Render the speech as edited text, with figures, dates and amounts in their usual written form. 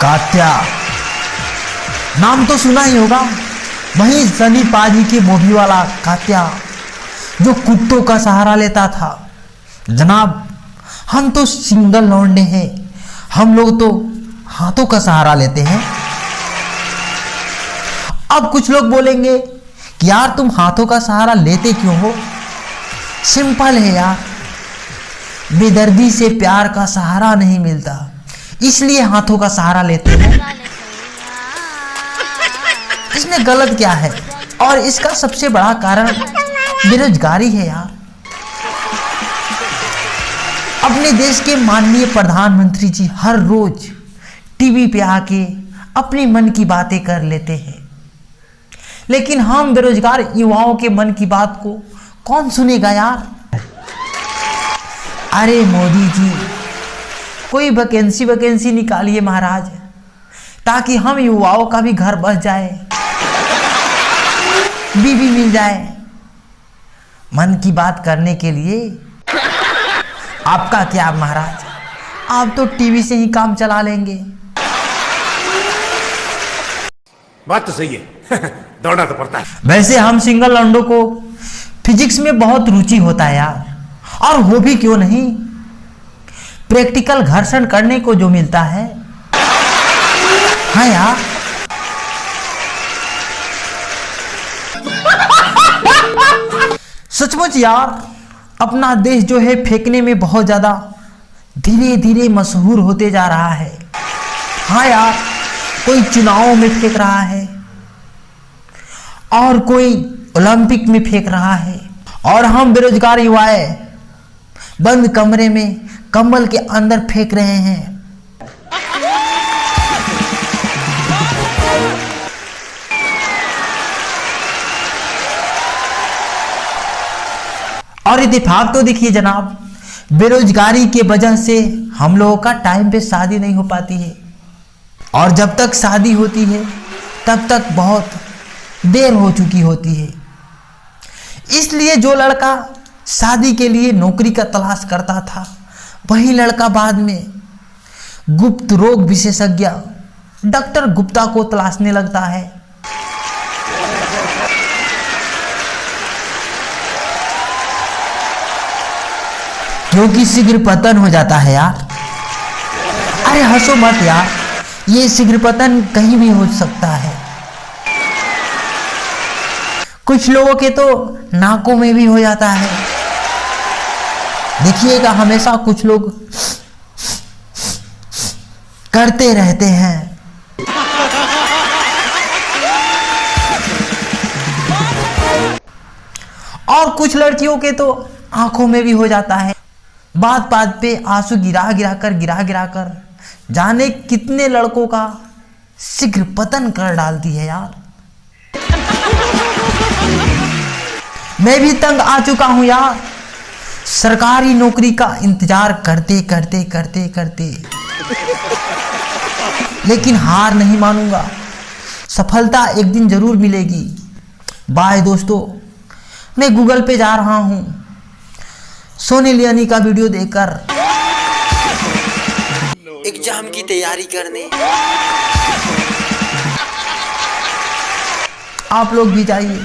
कात्या नाम तो सुना ही होगा, वही सनी पाजी के मूवी वाला कात्या जो कुत्तों का सहारा लेता था। जनाब हम तो सिंगल लौंडे हैं, हम लोग तो हाथों का सहारा लेते हैं। अब कुछ लोग बोलेंगे कि यार तुम हाथों का सहारा लेते क्यों हो? सिंपल है यार, बेदर्दी से प्यार का सहारा नहीं मिलता, इसलिए हाथों का सहारा लेते हैं। इसमें गलत क्या है? और इसका सबसे बड़ा कारण बेरोजगारी है यार। अपने देश के माननीय प्रधानमंत्री जी हर रोज टीवी पे आके अपने मन की बातें कर लेते हैं, लेकिन हम बेरोजगार युवाओं के मन की बात को कौन सुनेगा यार? अरे मोदी जी, कोई वैकेंसी निकालिए महाराज, ताकि हम युवाओं का भी घर बस जाए, बीवी मिल जाए। मन की बात करने के लिए आपका क्या महाराज, आप तो टीवी से ही काम चला लेंगे। बात तो सही है दौड़ना तो पड़ता है। वैसे हम सिंगल लौंडों को फिजिक्स में बहुत रुचि होता है यार, और वो भी क्यों नहीं, प्रैक्टिकल घर्षण करने को जो मिलता है। हाँ यार, सचमुच यार, अपना देश जो है फेंकने में बहुत ज्यादा धीरे धीरे मशहूर होते जा रहा है। हाँ यार, कोई चुनावों में फेंक रहा है और कोई ओलंपिक में फेंक रहा है, और हम बेरोजगार युवाएं बंद कमरे में कंबल के अंदर फेंक रहे हैं। और इत्तेफाक तो देखिए जनाब, बेरोजगारी के वजह से हम लोगों का टाइम पे शादी नहीं हो पाती है, और जब तक शादी होती है तब तक बहुत देर हो चुकी होती है। इसलिए जो लड़का शादी के लिए नौकरी का तलाश करता था, वही लड़का बाद में गुप्त रोग विशेषज्ञ डॉक्टर गुप्ता को तलाशने लगता है। क्योंकि शीघ्र पतन हो जाता है यार। अरे हंसो मत यार, ये शीघ्र पतन कहीं भी हो सकता है। कुछ लोगों के तो नाकों में भी हो जाता है। देखिएगा, हमेशा कुछ लोग करते रहते हैं। और कुछ लड़कियों के तो आंखों में भी हो जाता है। बात बात पे आंसू गिरा गिरा कर जाने कितने लड़कों का शीघ्र पतन कर डालती है यार। मैं भी तंग आ चुका हूं यार, सरकारी नौकरी का इंतजार करते करते, लेकिन हार नहीं मानूंगा, सफलता एक दिन जरूर मिलेगी। बाय दोस्तों, मैं गूगल पे जा रहा हूं सोनी लियोनी का वीडियो देखकर एग्जाम की तैयारी करने। आप लोग भी जाइए।